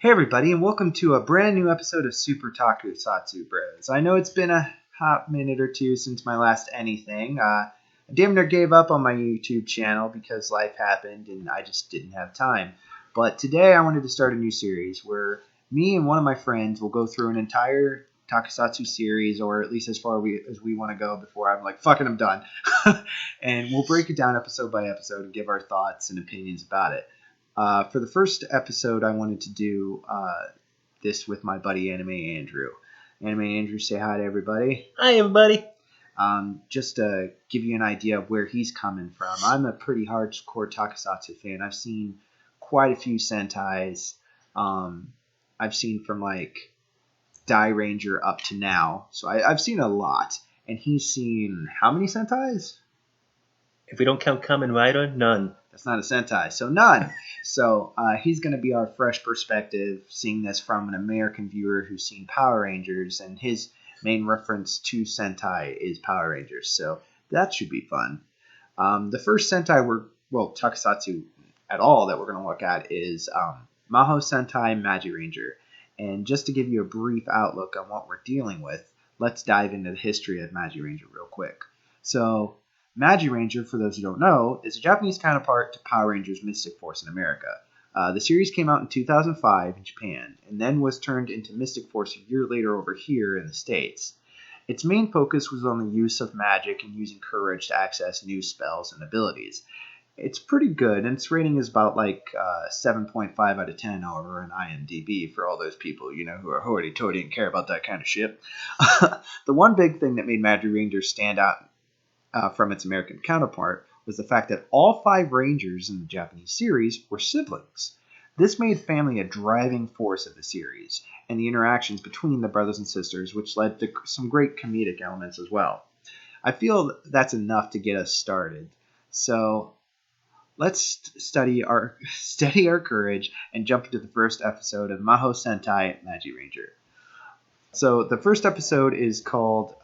Hey everybody, and welcome to a brand new episode of Super Tokusatsu Bros. I know it's been a hot minute or two since my last anything. I damn near gave up on my YouTube channel because life happened and I just didn't have time. But today I wanted to start a new series where me and one of my friends will go through an entire Tokusatsu series, or at least as far as we want to go before I'm like, fucking, I'm done. And we'll break it down episode by episode and give our thoughts and opinions about it. For the first episode, I wanted to do this with my buddy Anime Andrew. Anime Andrew, say hi to everybody. Hi, everybody. Just to give you an idea of where he's coming from, I'm a pretty hardcore Tokusatsu fan. I've seen quite a few Sentais. I've seen from like Magi Ranger up to now. So I've seen a lot. And he's seen how many Sentais? If we don't count Kamen Rider, none. That's not a Sentai, so none. So he's going to be our fresh perspective, seeing this from an American viewer who's seen Power Rangers, and his main reference to Sentai is Power Rangers, so that should be fun. The first Sentai Tokusatsu at all that we're going to look at is Maho Sentai Magi Ranger. And just to give you a brief outlook on what we're dealing with, let's dive into the history of Magi Ranger real quick. So Magi Ranger, for those who don't know, is a Japanese counterpart to Power Rangers Mystic Force in America. The series came out in 2005 in Japan, and then was turned into Mystic Force a year later over here in the States. Its main focus was on the use of magic and using courage to access new spells and abilities. It's pretty good, and its rating is about 7.5 out of 10 over on IMDb for all those people, who are hoity-toity and care about that kind of shit. The one big thing that made Magi Ranger stand out from its American counterpart was the fact that all 5 Rangers in the Japanese series were siblings. This made family a driving force of the series, and the interactions between the brothers and sisters, which led to some great comedic elements as well. I feel that's enough to get us started. So let's steady our courage and jump into the first episode of Maho Sentai Magi Ranger. So the first episode is called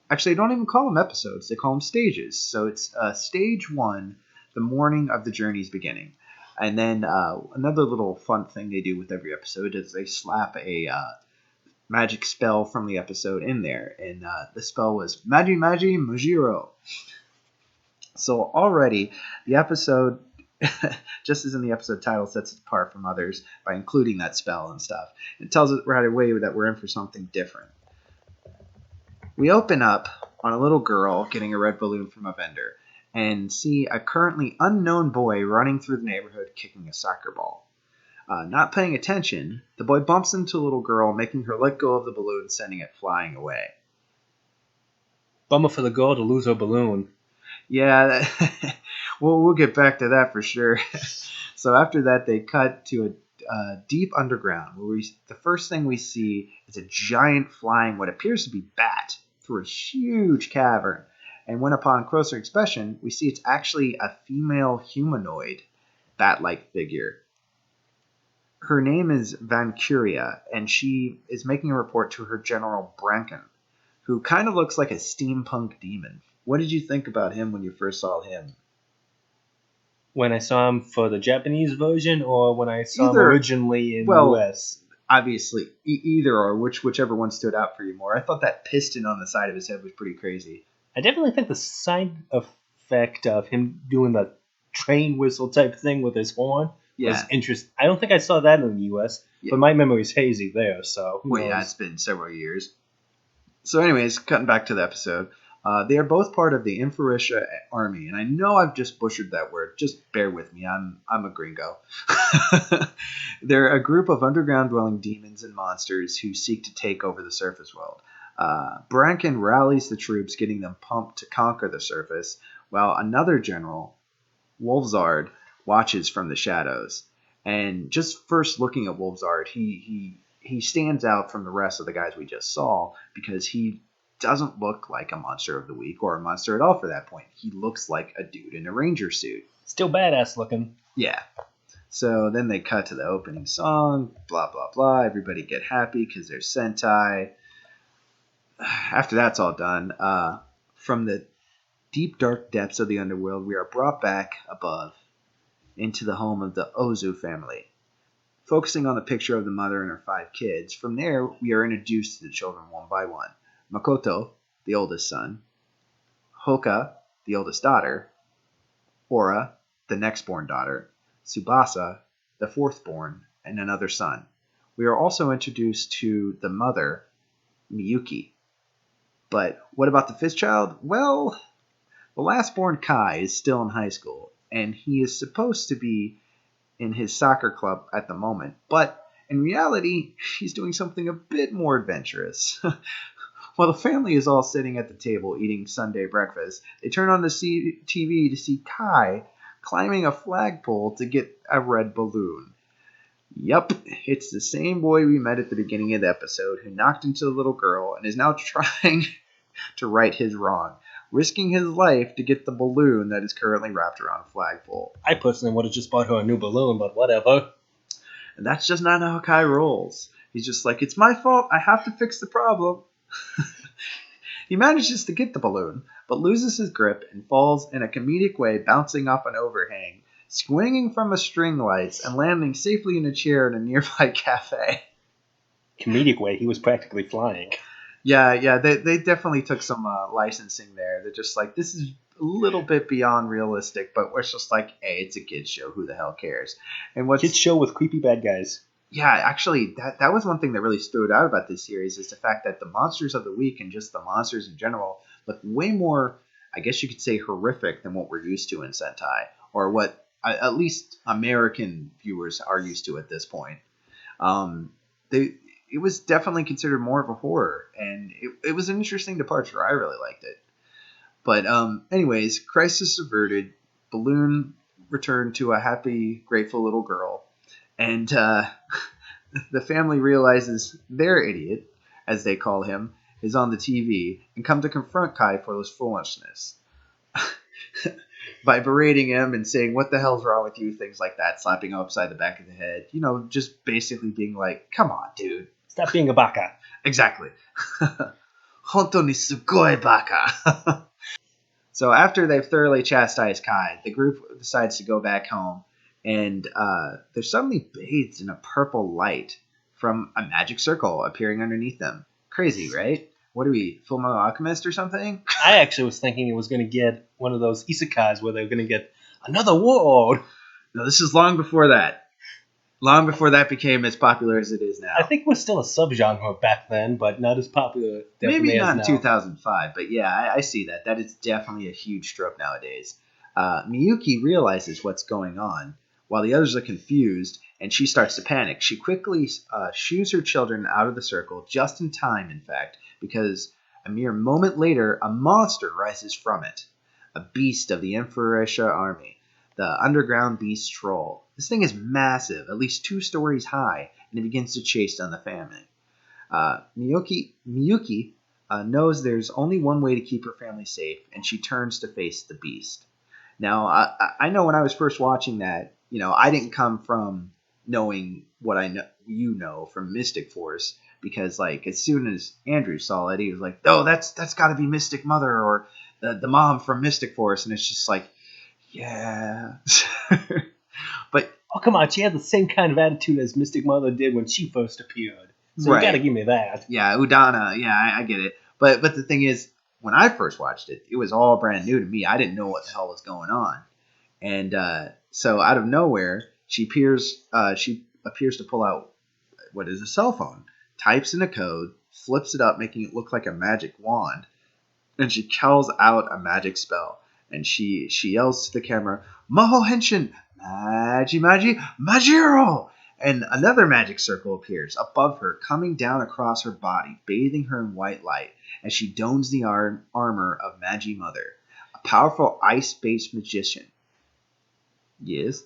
actually, they don't even call them episodes. They call them stages. So it's stage 1, the morning of the journey's beginning. And then another little fun thing they do with every episode is they slap a magic spell from the episode in there. And the spell was Magi Mujiro. So already, the episode, just as in the episode title, sets it apart from others by including that spell and stuff. It tells us right away that we're in for something different. We open up on a little girl getting a red balloon from a vendor and see a currently unknown boy running through the neighborhood kicking a soccer ball. Not paying attention, the boy bumps into a little girl, making her let go of the balloon, sending it flying away. Bummer for the girl to lose her balloon. Yeah, we'll get back to that for sure. So after that, they cut to a deep underground where the first thing we see is a giant flying what appears to be bat through a huge cavern, and when upon closer inspection, we see it's actually a female humanoid bat-like figure. Her name is Valkyria, and she is making a report to her General Branken, who kind of looks like a steampunk demon. What did you think about him when you first saw him? When I saw him for the Japanese version, or when I saw him originally in the US? Obviously, either or, whichever one stood out for you more. I thought that piston on the side of his head was pretty crazy. I definitely think the side effect of him doing the train whistle type thing with his horn was interesting. I don't think I saw that in the US, but my memory's hazy there, so who knows? Yeah, it's been several years. So anyways, cutting back to the episode. They are both part of the Infrarisha army, and I know I've just butchered that word. Just bear with me. I'm a gringo. They're a group of underground-dwelling demons and monsters who seek to take over the surface world. Branken rallies the troops, getting them pumped to conquer the surface, while another general, Wolfzard, watches from the shadows. And just first looking at Wolfzard, he stands out from the rest of the guys we just saw because he doesn't look like a monster of the week or a monster at all for that point. He looks like a dude in a ranger suit. Still badass looking. Yeah. So then they cut to the opening song, blah, blah, blah. Everybody get happy because they're Sentai. After that's all done, from the deep, dark depths of the underworld, we are brought back above into the home of the Ozu family. focusing on the picture of the mother and her 5 kids. From there, we are introduced to the children one by one. Makoto, the oldest son. Hoka, the oldest daughter. Ora, the next born daughter. Tsubasa, the 4th born, and another son. We are also introduced to the mother, Miyuki. But what about the 5th child? Well, the last born Kai is still in high school, and he is supposed to be in his soccer club at the moment, but in reality, he's doing something a bit more adventurous. While the family is all sitting at the table eating Sunday breakfast, they turn on the TV to see Kai climbing a flagpole to get a red balloon. Yup, it's the same boy we met at the beginning of the episode who knocked into the little girl and is now trying to right his wrong, risking his life to get the balloon that is currently wrapped around a flagpole. I personally would have just bought her a new balloon, but whatever. And that's just not how Kai rolls. He's just like, it's my fault, I have to fix the problem. He manages to get the balloon, but loses his grip and falls in a comedic way, bouncing off an overhang, swinging from a string lights, and landing safely in a chair in a nearby cafe. Comedic way, he was practically flying. Yeah, they definitely took some licensing there. They're just like, this is a little bit beyond realistic, but we're just like, hey, it's a kid's show, who the hell cares? And what's kids show with creepy bad guys. Yeah, actually, that was one thing that really stood out about this series is the fact that the monsters of the week and just the monsters in general look way more, I guess you could say, horrific than what we're used to in Sentai, or what at least American viewers are used to at this point. It was definitely considered more of a horror, and it was an interesting departure. I really liked it. But anyways, crisis averted, balloon returned to a happy, grateful little girl. And the family realizes their idiot, as they call him, is on the TV and come to confront Kai for his foolishness. By berating him and saying, what the hell's wrong with you, things like that, slapping him upside the back of the head. You know, just basically being like, come on, dude. Stop being a baka. Exactly. Honto ni sugoi baka. So after they've thoroughly chastised Kai, the group decides to go back home. And they're suddenly bathed in a purple light from a magic circle appearing underneath them. Crazy, right? What are we, Fullmetal Alchemist or something? I actually was thinking it was going to get one of those isekais where they're going to get another world. No, this is long before that. Long before that became as popular as it is now. I think it was still a subgenre back then, but not as popular. Maybe not in 2005, but yeah, I see that. That is definitely a huge trope nowadays. Miyuki realizes what's going on, while the others are confused, and she starts to panic. She quickly shoos her children out of the circle, just in time, in fact, because a mere moment later, a monster rises from it. A beast of the Emperor's army, the underground beast troll. This thing is massive, at least 2 stories high, and it begins to chase down the family. Miyuki knows there's only one way to keep her family safe, and she turns to face the beast. Now, I know when I was first watching that, you know, I didn't come from knowing what I know, you know, from Mystic Force, because like as soon as Andrew saw it, he was like, "Oh, that's got to be Mystic Mother or the mom from Mystic Force," and it's just like, yeah. But oh come on, she had the same kind of attitude as Mystic Mother did when she first appeared, so right. You got to give me that. Yeah, Udana. Yeah, I get it. But the thing is, when I first watched it, it was all brand new to me. I didn't know what the hell was going on. And so out of nowhere, she appears to pull out what is a cell phone, types in a code, flips it up, making it look like a magic wand, and she calls out a magic spell. And she yells to the camera, Maho Henshin, Magi Majiro! And another magic circle appears above her, coming down across her body, bathing her in white light, as she dons the armor of Magi Mother, a powerful ice-based magician. Yes?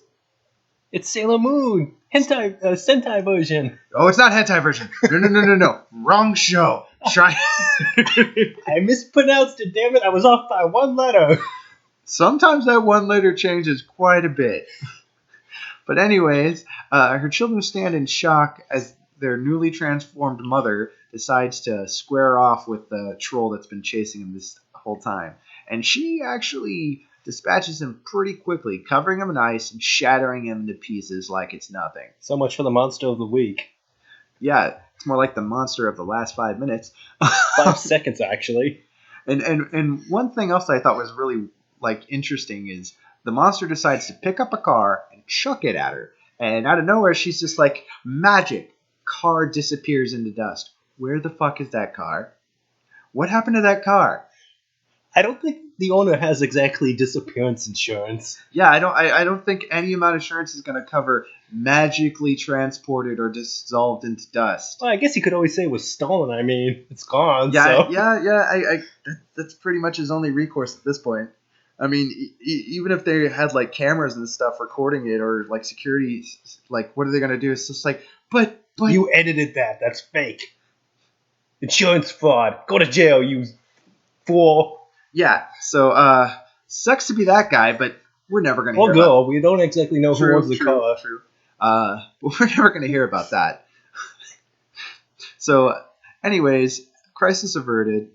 It's Sailor Moon! Sentai version! Oh, it's not hentai version. No. Wrong show. Try. I mispronounced it, damn it. I was off by 1 letter. Sometimes that 1 letter changes quite a bit. But anyways, her children stand in shock as their newly transformed mother decides to square off with the troll that's been chasing him this whole time. And she actually dispatches him pretty quickly, covering him in ice and shattering him into pieces like it's nothing. So much for the monster of the week. Yeah, it's more like the monster of the last 5 minutes. 5 seconds, actually. And one thing else I thought was really interesting is the monster decides to pick up a car and chuck it at her. And out of nowhere, she's just like, magic. Car disappears into dust. Where the fuck is that car? What happened to that car? I don't think the owner has exactly disappearance insurance. Yeah, I don't think any amount of insurance is going to cover magically transported or dissolved into dust. Well, I guess he could always say it was stolen. I mean, it's gone. Yeah, so. yeah. That's pretty much his only recourse at this point. I mean, even if they had cameras and stuff recording it or security, what are they going to do? It's just but you edited that. That's fake. Insurance fraud. Go to jail, you fool. Yeah, so sucks to be that guy, but we're never going to hear about girl, we don't exactly know who owns the car. True. But we're never going to hear about that. So, anyways, crisis averted.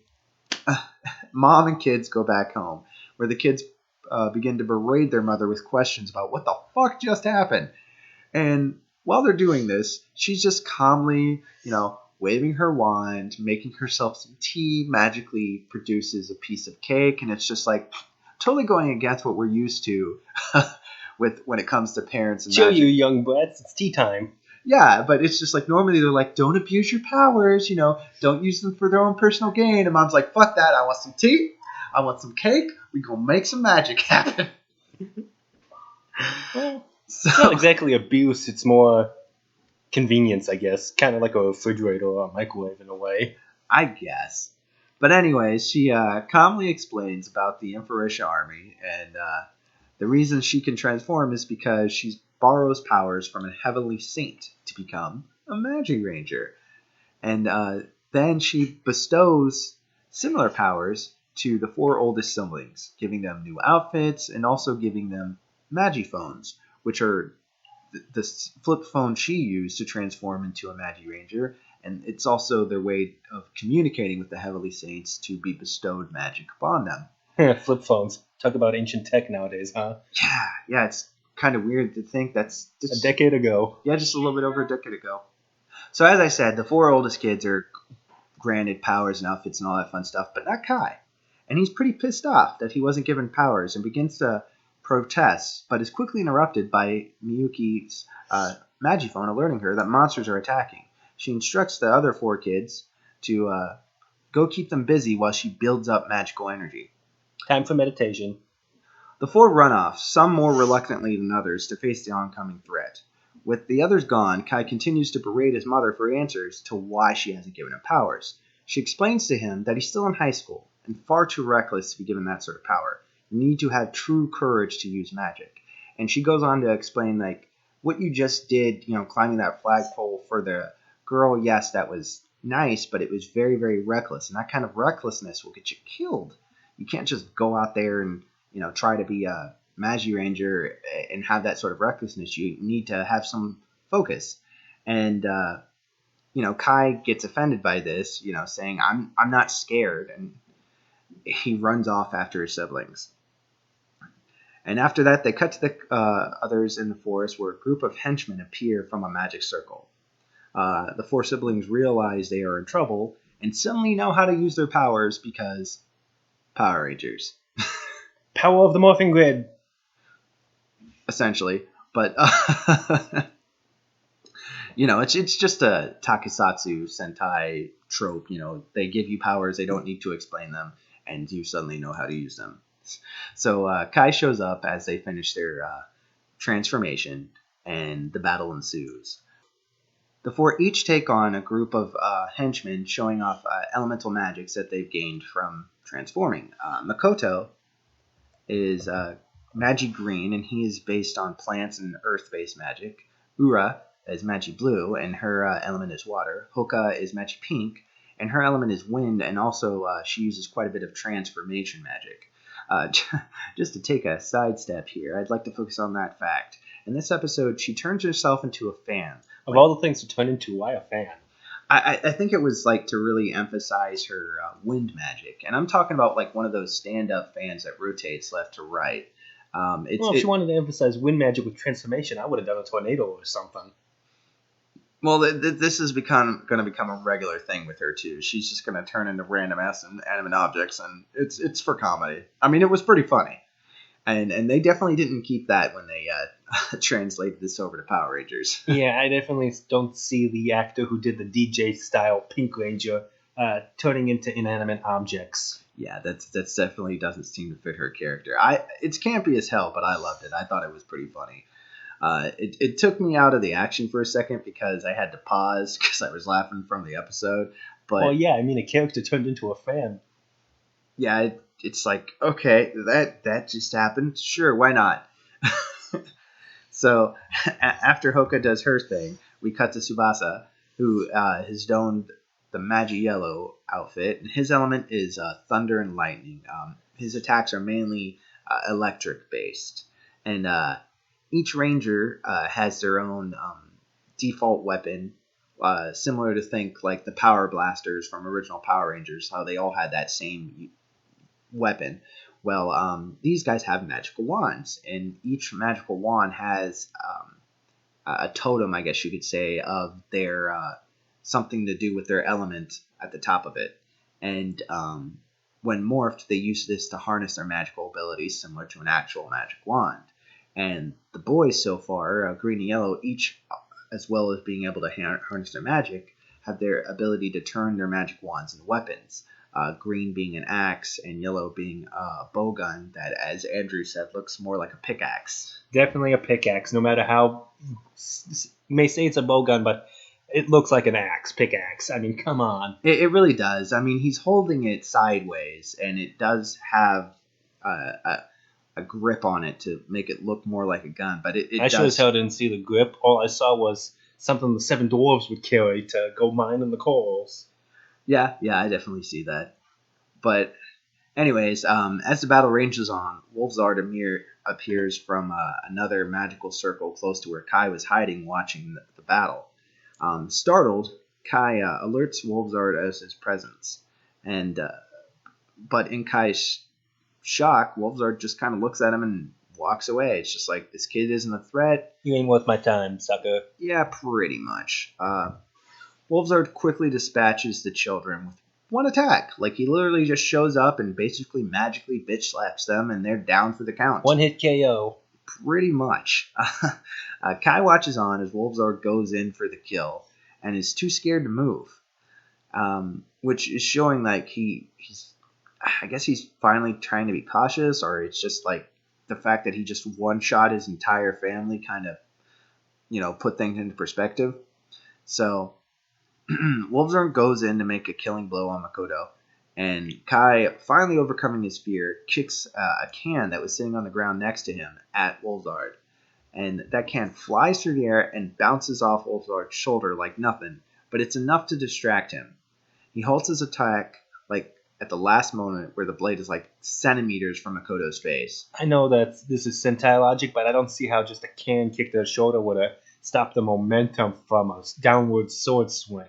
Mom and kids go back home, where the kids begin to berate their mother with questions about what the fuck just happened. And while they're doing this, she's just calmly, waving her wand, making herself some tea, magically produces a piece of cake, and it's just totally going against what we're used to with when it comes to parents and Chill, magic. you young brats, it's tea time. Yeah, but it's just normally they're don't abuse your powers, don't use them for their own personal gain. And Mom's like, fuck that, I want some tea, I want some cake, we gonna make some magic happen. Well, it's not exactly abuse, it's more convenience, I guess. Kind of like a refrigerator or a microwave in a way. I guess. But anyways, she calmly explains about the Emperisha army, and the reason she can transform is because she borrows powers from a heavenly saint to become a Magi Ranger. And then she bestows similar powers to the 4 oldest siblings, giving them new outfits and also giving them Magiphones, which are the flip phone she used to transform into a Magi Ranger, and it's also their way of communicating with the Heavenly Saints to be bestowed magic upon them. Flip phones. Talk about ancient tech nowadays, huh? Yeah, it's kind of weird to think that's just a decade ago. Yeah, just a little bit over a decade ago. So as I said, the 4 oldest kids are granted powers and outfits and all that fun stuff, but not Kai. And he's pretty pissed off that he wasn't given powers and begins to protest, but is quickly interrupted by Miyuki's Magiphone alerting her that monsters are attacking. She instructs the other 4 kids to go keep them busy while she builds up magical energy. Time for meditation. The 4 run off, some more reluctantly than others, to face the oncoming threat. With the others gone, Kai continues to berate his mother for answers to why she hasn't given him powers. She explains to him that he's still in high school and far too reckless to be given that sort of power. You need to have true courage to use magic. And she goes on to explain, what you just did, climbing that flagpole for the girl, yes, that was nice, but it was very, very reckless. And that kind of recklessness will get you killed. You can't just go out there and, try to be a Magi Ranger and have that sort of recklessness. You need to have some focus. And, Kai gets offended by this, saying, I'm not scared. And he runs off after his siblings. And after that, they cut to the others in the forest where a group of henchmen appear from a magic circle. The 4 siblings realize they are in trouble and suddenly know how to use their powers because Power Rangers. Power of the Morphing Grid. Essentially. But, it's just a Takusatsu Sentai trope. They give you powers, they don't need to explain them, and you suddenly know how to use them. So Kai shows up as they finish their transformation, and the battle ensues. The 4 each take on a group of henchmen showing off elemental magics that they've gained from transforming. Makoto is Magi Green, and he is based on plants and earth-based magic. Ura is Magi Blue, and her element is water. Hoka is Magi Pink, and her element is wind, and also she uses quite a bit of transformation magic. Just to take a sidestep here, I'd like to focus on that fact. In this episode, she turns herself into a fan. Of all the things to turn into, why a fan? I think it was like to really emphasize her wind magic, and I'm talking about like one of those stand-up fans that rotates left to right. Well, if she wanted to emphasize wind magic with transformation, I would have done a tornado or something. Well, this is going to become a regular thing with her too. She's just going to turn into random ass and animate objects, and it's for comedy. I mean, it was pretty funny, and they definitely didn't keep that when they translated this over to Power Rangers. Yeah, I definitely don't see the actor who did the DJ style Pink Ranger turning into inanimate objects. Yeah, that's definitely doesn't seem to fit her character. It's campy as hell, but I loved it. I thought it was pretty funny. It took me out of the action for a second because I had to pause because I was laughing from the episode. But well, yeah, I mean, a character turned into a fan. Yeah, it's like, okay, that just happened. Sure, why not? So after Hoka does her thing, we cut to Tsubasa, who has donned the Magi Yellow outfit, and his element is thunder and lightning. His attacks are mainly electric based, and each ranger has their own default weapon, similar to think like the Power Blasters from original Power Rangers, how they all had that same weapon. Well, these guys have magical wands, and each magical wand has a totem, I guess you could say, of their something to do with their element at the top of it. And when morphed, they use this to harness their magical abilities, similar to an actual magic wand. And the boys so far, green and yellow, each, as well as being able to harness their magic, have their ability to turn their magic wands into weapons. Green being an axe and yellow being a bow gun that, as Andrew said, looks more like a pickaxe. Definitely a pickaxe, no matter how... You may say it's a bow gun, but it looks like an pickaxe. I mean, come on. It really does. I mean, he's holding it sideways, and it does have a grip on it to make it look more like a gun. But it I sure as hell didn't see the grip. All I saw was something the seven dwarves would carry to go mine in the corals. Yeah, I definitely see that. But anyways, as the battle rages on, Wolfzard appears from another magical circle close to where Kai was hiding watching the battle. Startled, Kai alerts Wolfzard as his presence. But in Kai's shock, Wolfzard just kind of looks at him and walks away. It's just like, this kid isn't a threat. You ain't worth my time, sucker. Yeah, pretty much. Wolfzard quickly dispatches the children with one attack. Like, he literally just shows up and basically magically bitch slaps them, and they're down for the count. One hit KO. Pretty much. Kai watches on as Wolfzard goes in for the kill and is too scared to move, which is showing like he's I guess he's finally trying to be cautious, or it's just like the fact that he just one-shot his entire family kind of, put things into perspective. So Wolfzard goes in to make a killing blow on Makoto, and Kai, finally overcoming his fear, kicks a can that was sitting on the ground next to him at Wolfzard. And that can flies through the air and bounces off Wolfzard's shoulder like nothing, but it's enough to distract him. He halts his attack like at the last moment where the blade is like centimeters from Makoto's face. I know that this is Sentai logic, but I don't see how just a can kick to the shoulder would have stopped the momentum from a downward sword swing.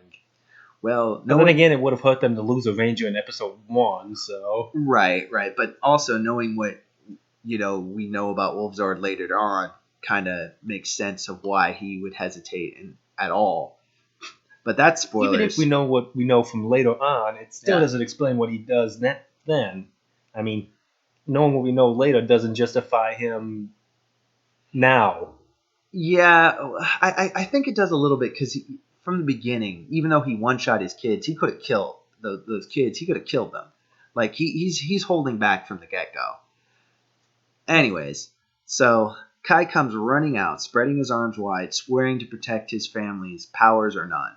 Well, no. But then again, it would have hurt them to lose a Ranger in episode 1, so... Right. But also knowing what, we know about Wolfzard later on kind of makes sense of why he would hesitate at all. But that's spoilers. Even if we know what we know from later on, it still doesn't explain what he does then. I mean, knowing what we know later doesn't justify him now. Yeah, I think it does a little bit because from the beginning, even though he one-shot his kids, he could have killed those kids. He could have killed them. Like, he's holding back from the get-go. Anyways, so Kai comes running out, spreading his arms wide, swearing to protect his family's powers or none.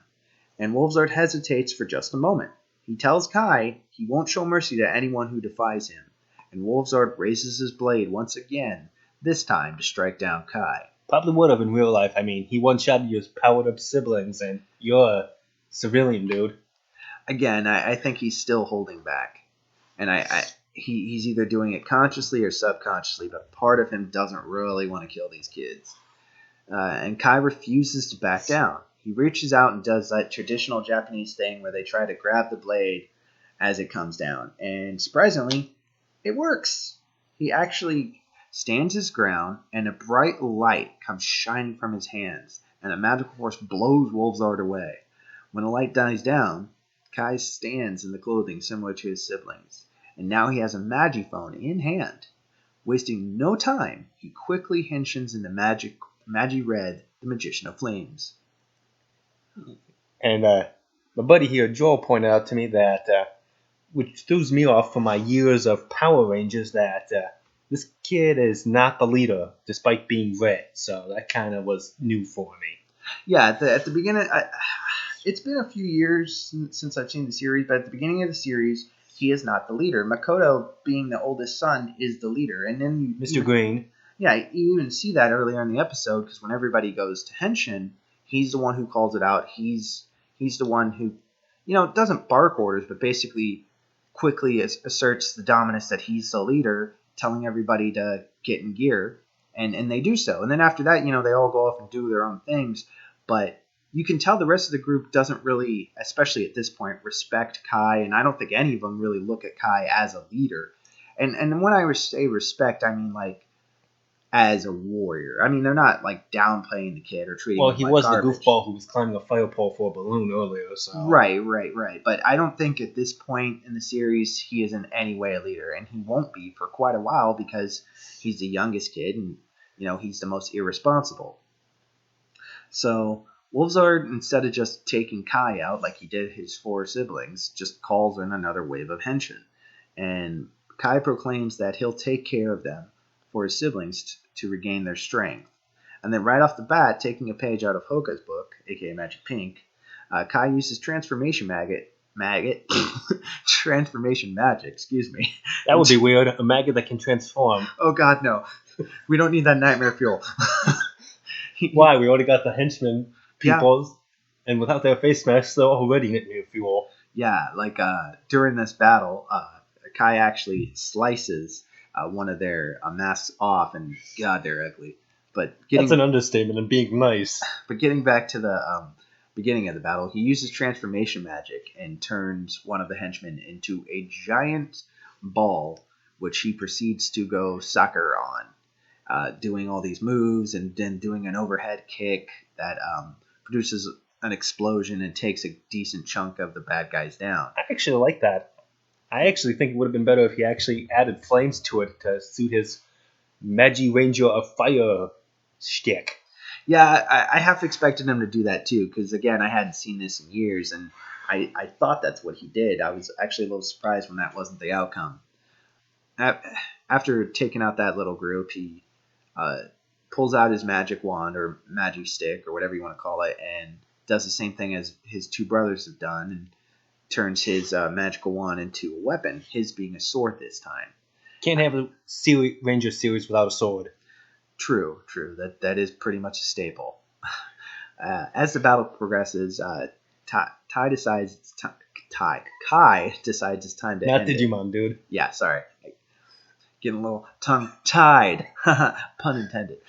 And Wolfzard hesitates for just a moment. He tells Kai he won't show mercy to anyone who defies him. And Wolfzard raises his blade once again, this time to strike down Kai. Probably would have in real life. I mean, he one-shot your powered-up siblings, and you're a civilian, dude. Again, I think he's still holding back. And he's either doing it consciously or subconsciously, but part of him doesn't really want to kill these kids. And Kai refuses to back down. he reaches out and does that traditional Japanese thing where they try to grab the blade as it comes down. And surprisingly, it works. He actually stands his ground, and a bright light comes shining from his hands, and a magical force blows Wolfzard away. When the light dies down, Kai stands in the clothing similar to his siblings, and now he has a Magiphone in hand. Wasting no time, he quickly henshins into Magi Red, the Magician of Flames. And my buddy here, Joel, pointed out to me that, which throws me off from my years of Power Rangers, that this kid is not the leader, despite being red. So that kind of was new for me. Yeah, at the beginning, it's been a few years since I've seen the series, but at the beginning of the series, he is not the leader. Makoto, being the oldest son, is the leader. And then Mr. Green. Yeah, you even see that earlier in the episode, because when everybody goes to Henshin, he's the one who calls it out. He's the one who, doesn't bark orders, but basically quickly asserts the dominance that he's the leader, telling everybody to get in gear, and they do so. And then after that, they all go off and do their own things, but you can tell the rest of the group doesn't really, especially at this point, respect Kai, and I don't think any of them really look at Kai as a leader. And when I say respect, I mean like as a warrior. I mean, they're not like downplaying the kid or treating him he like was garbage. The goofball who was climbing a fire pole for a balloon earlier. So Right. But I don't think at this point in the series he is in any way a leader, and he won't be for quite a while because he's the youngest kid, and he's the most irresponsible. So Wolfzard, instead of just taking Kai out like he did his 4 siblings, just calls in another wave of henshin, and Kai proclaims that he'll take care of them for his siblings to regain their strength. And then right off the bat, taking a page out of Hoka's book, aka Magic Pink, Kai uses transformation transformation magic, excuse me. That would be weird, a maggot that can transform. Oh god, no. We don't need that nightmare fuel. Why? We already got the henchmen peoples, and without their face masks, they're already nightmare fuel. Yeah, like during this battle, Kai actually slices one of their masks off, and god, they're ugly. But that's an understatement and being nice. But getting back to the beginning of the battle, he uses transformation magic and turns one of the henchmen into a giant ball, which he proceeds to go soccer on, doing all these moves and then doing an overhead kick that produces an explosion and takes a decent chunk of the bad guys down. I actually like that. I actually think it would have been better if he actually added flames to it to suit his Magi Ranger of Fire shtick. Yeah, I half expected him to do that too, because again, I hadn't seen this in years, and I thought that's what he did. I was actually a little surprised when that wasn't the outcome. After taking out that little group, he pulls out his magic wand or Magi stick or whatever you want to call it, and does the same thing as his 2 brothers have done, and turns his magical wand into a weapon, his being a sword this time. Can't have a Ranger series without a sword. True. That is pretty much a staple. As the battle progresses, Kai decides it's time to Not end Digimon, it. Dude. Yeah, sorry. Getting a little tongue-tied. Pun intended.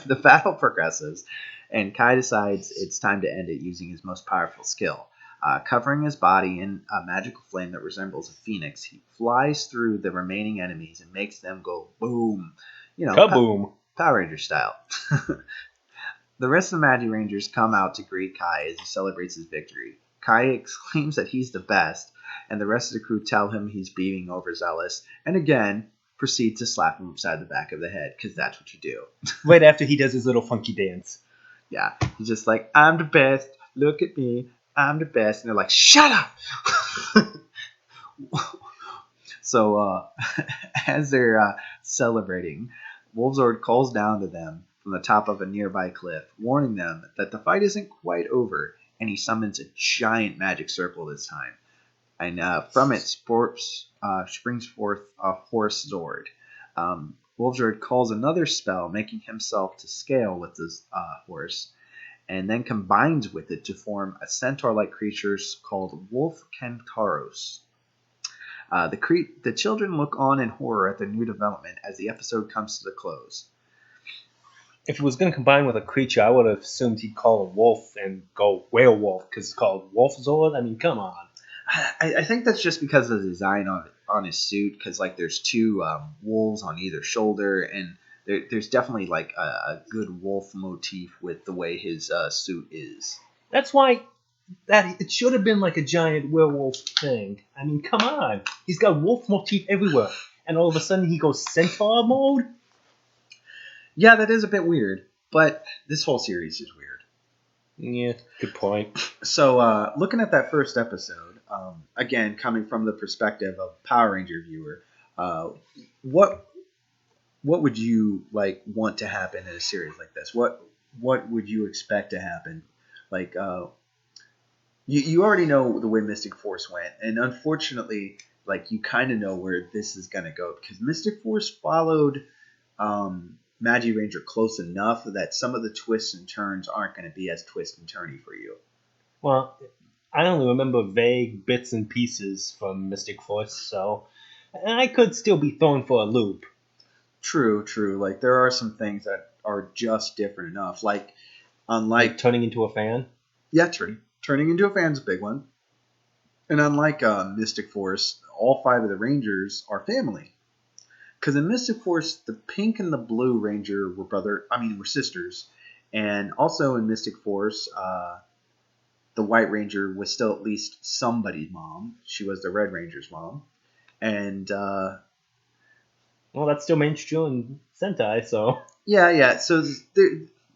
The battle progresses, and Kai decides it's time to end it using his most powerful skill. Covering his body in a magical flame that resembles a phoenix, he flies through the remaining enemies and makes them go boom. Kaboom. Power Ranger style. The rest of the Magi Rangers come out to greet Kai as he celebrates his victory. Kai exclaims that he's the best, and the rest of the crew tell him he's being overzealous, and again proceed to slap him upside the back of the head, because that's what you do. Right after he does his little funky dance. Yeah, he's just like, I'm the best, look at me, I'm the best, and they're like, shut up! So, as they're celebrating, Wolfzard calls down to them from the top of a nearby cliff, warning them that the fight isn't quite over, and he summons a giant magic circle this time. And from it springs forth a horse Zord. Wolfzard calls another spell, making himself to scale with this horse, and then combines with it to form a centaur-like creatures called Wolf Kentaros. The children look on in horror at the new development as the episode comes to the close. If it was going to combine with a creature, I would have assumed he'd call a wolf and go werewolf because it's called Wolf Zord. I mean, come on. I think that's just because of the design on his suit, because like there's two wolves on either shoulder, and there's definitely like a good wolf motif with the way his suit is. That's why it should have been like a giant werewolf thing. I mean, come on. He's got wolf motif everywhere, and all of a sudden he goes centaur mode. Yeah, that is a bit weird, but this whole series is weird. Yeah, good point. So, looking at that first episode, again, coming from the perspective of Power Ranger viewer, what would you like want to happen in a series like this? What would you expect to happen? Like, you already know the way Mystic Force went, and unfortunately, like you kind of know where this is gonna go because Mystic Force followed Magi Ranger close enough that some of the twists and turns aren't going to be as twist and turny for you. Well, I only remember vague bits and pieces from Mystic Force, so I could still be thrown for a loop. True. Like there are some things that are just different enough. Like unlike turning into a fan. Yeah, turning into a fan's a big one. And unlike Mystic Force, all 5 of the Rangers are family. Because in Mystic Force, the pink and the blue Ranger were sisters, and also in Mystic Force, the White Ranger was still at least somebody's mom. She was the Red Ranger's mom, and well, that's still mainstream Sentai, so yeah. So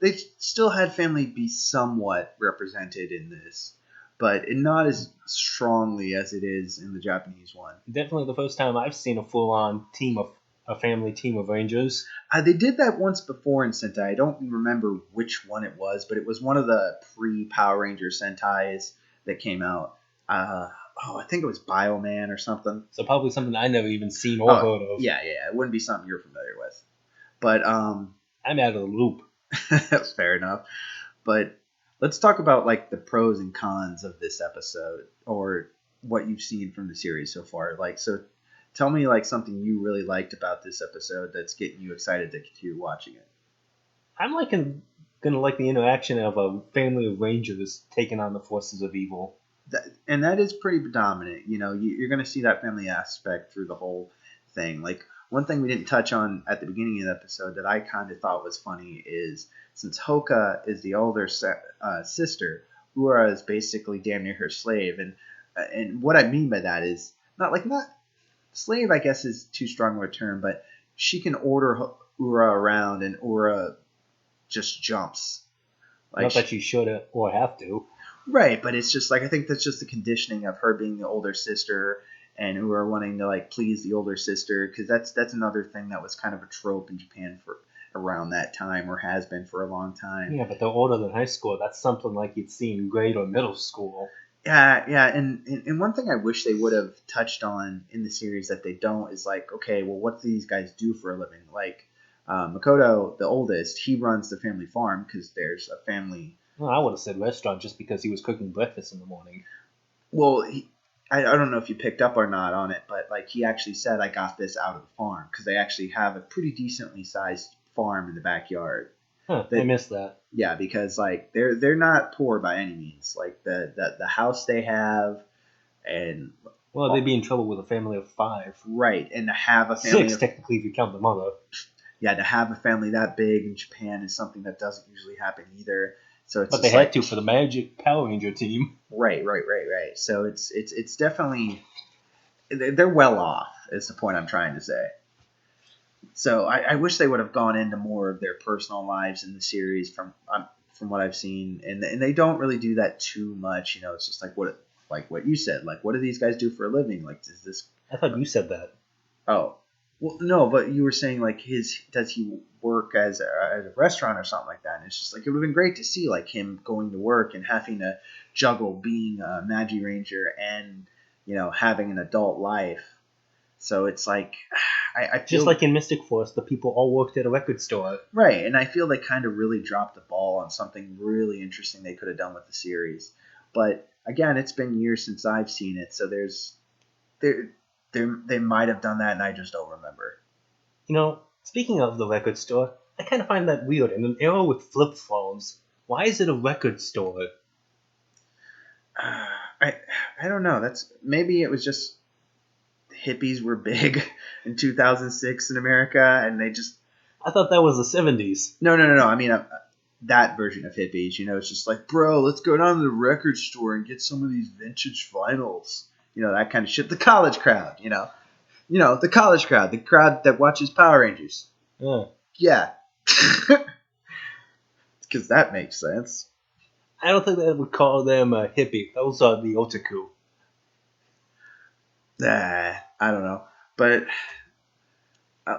they still had family be somewhat represented in this, but not as strongly as it is in the Japanese one. Definitely the first time I've seen a full-on family team of Rangers. They did that once before in Sentai. I don't remember which one it was, but it was one of the pre-Power Ranger Sentais that came out. I think it was Bioman or something. So probably something I never even seen or heard of. Yeah. It wouldn't be something you're familiar with. But I'm out of the loop. That's fair enough. But let's talk about like the pros and cons of this episode, or what you've seen from the series so far. Tell me like something you really liked about this episode that's getting you excited to continue watching it. I'm gonna like the interaction of a family of Rangers taking on the forces of evil. That is pretty predominant. You know, you're going to see that family aspect through the whole thing. Like one thing we didn't touch on at the beginning of the episode that I kind of thought was funny is since Hoka is the older sister, Ura is basically damn near her slave, and what I mean by that is not slave, I guess, is too strong of a term, but she can order Ura around, and Ura just jumps. Not that she should or have to. Right, but it's just like I think that's just the conditioning of her being the older sister, and Ura wanting to like please the older sister, because that's another thing that was kind of a trope in Japan for around that time, or has been for a long time. Yeah, but they're older than high school. That's something like you'd see in grade or middle school. Yeah, and one thing I wish they would have touched on in the series that they don't is like, okay, well, what do these guys do for a living? Like, Makoto, the oldest, he runs the family farm because there's a family. Well, I would have said restaurant just because he was cooking breakfast in the morning. Well, I don't know if you picked up or not on it, but like he actually said, I got this out of the farm because they actually have a pretty decently sized farm in the backyard. Huh, I missed that. Yeah, because like they're not poor by any means. Like the house they have, and well, they'd be in trouble with a family of 5. Right, and to have a family 6 technically if you count the mother. Yeah, to have a family that big in Japan is something that doesn't usually happen either. So but they had to for the Magic Power Ranger team. Right. So it's definitely they're well off. Is the point I'm trying to say. So I wish they would have gone into more of their personal lives in the series from what I've seen, and they don't really do that too much. You know, it's just like what you said. Like, what do these guys do for a living? Like, is this? I thought you said that. Oh, well, no, but you were saying like does he work as a restaurant or something like that? And it's just like it would have been great to see like him going to work and having to juggle being a Magi Ranger and having an adult life. So it's like I feel just like in Mystic Force, the people all worked at a record store. Right, and I feel they kind of really dropped the ball on something really interesting they could have done with the series. But again, it's been years since I've seen it, so they might have done that, and I just don't remember. Speaking of the record store, I kind of find that weird. In an era with flip phones, why is it a record store? I don't know. Maybe it was just hippies were big in 2006 in America, and they just I thought that was the 70s. no. I mean, that version of hippies. It's just like, bro, let's go down to the record store and get some of these vintage vinyls. That kind of shit. The college crowd. The college crowd, the crowd that watches Power Rangers. Yeah, because that makes sense. I don't think that I would call them a hippie. Those are the otaku. I don't know. But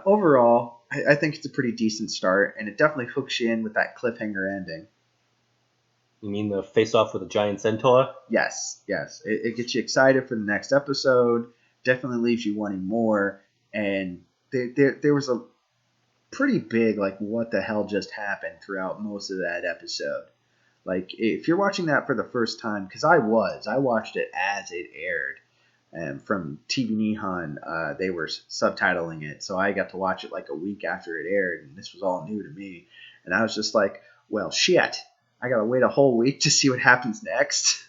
overall, I think it's a pretty decent start, and it definitely hooks you in with that cliffhanger ending. You mean the face-off with a giant centaur? Yes. It gets you excited for the next episode. Definitely leaves you wanting more. And there was a pretty big, like, what the hell just happened throughout most of that episode. Like, if you're watching that for the first time, because I watched it as it aired. And from TV Nihon, they were subtitling it. So I got to watch it like a week after it aired. And this was all new to me. And I was just like, well, shit. I got to wait a whole week to see what happens next.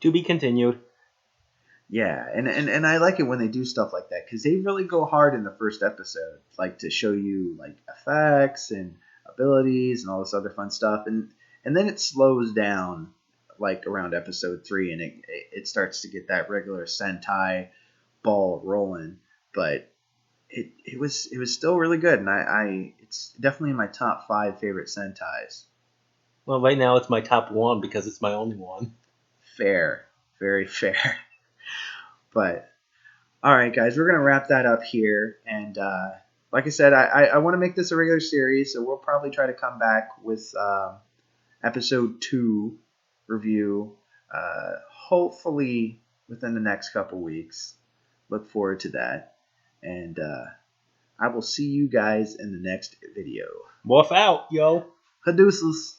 To be continued. Yeah, and I like it when they do stuff like that. Because they really go hard in the first episode. Like, to show you, like, effects and abilities and all this other fun stuff. And then it slows down like around episode 3, and it starts to get that regular Sentai ball rolling, but it was still really good, and it's definitely in my top 5 favorite Sentais. Well, right now it's my top 1 because it's my only one. Fair, very fair. But all right, guys, we're gonna wrap that up here, and like I said, I want to make this a regular series, so we'll probably try to come back with episode 2 review, hopefully within the next couple weeks. Look forward to that, and I will see you guys in the next video. Morph out, yo. Caduceus.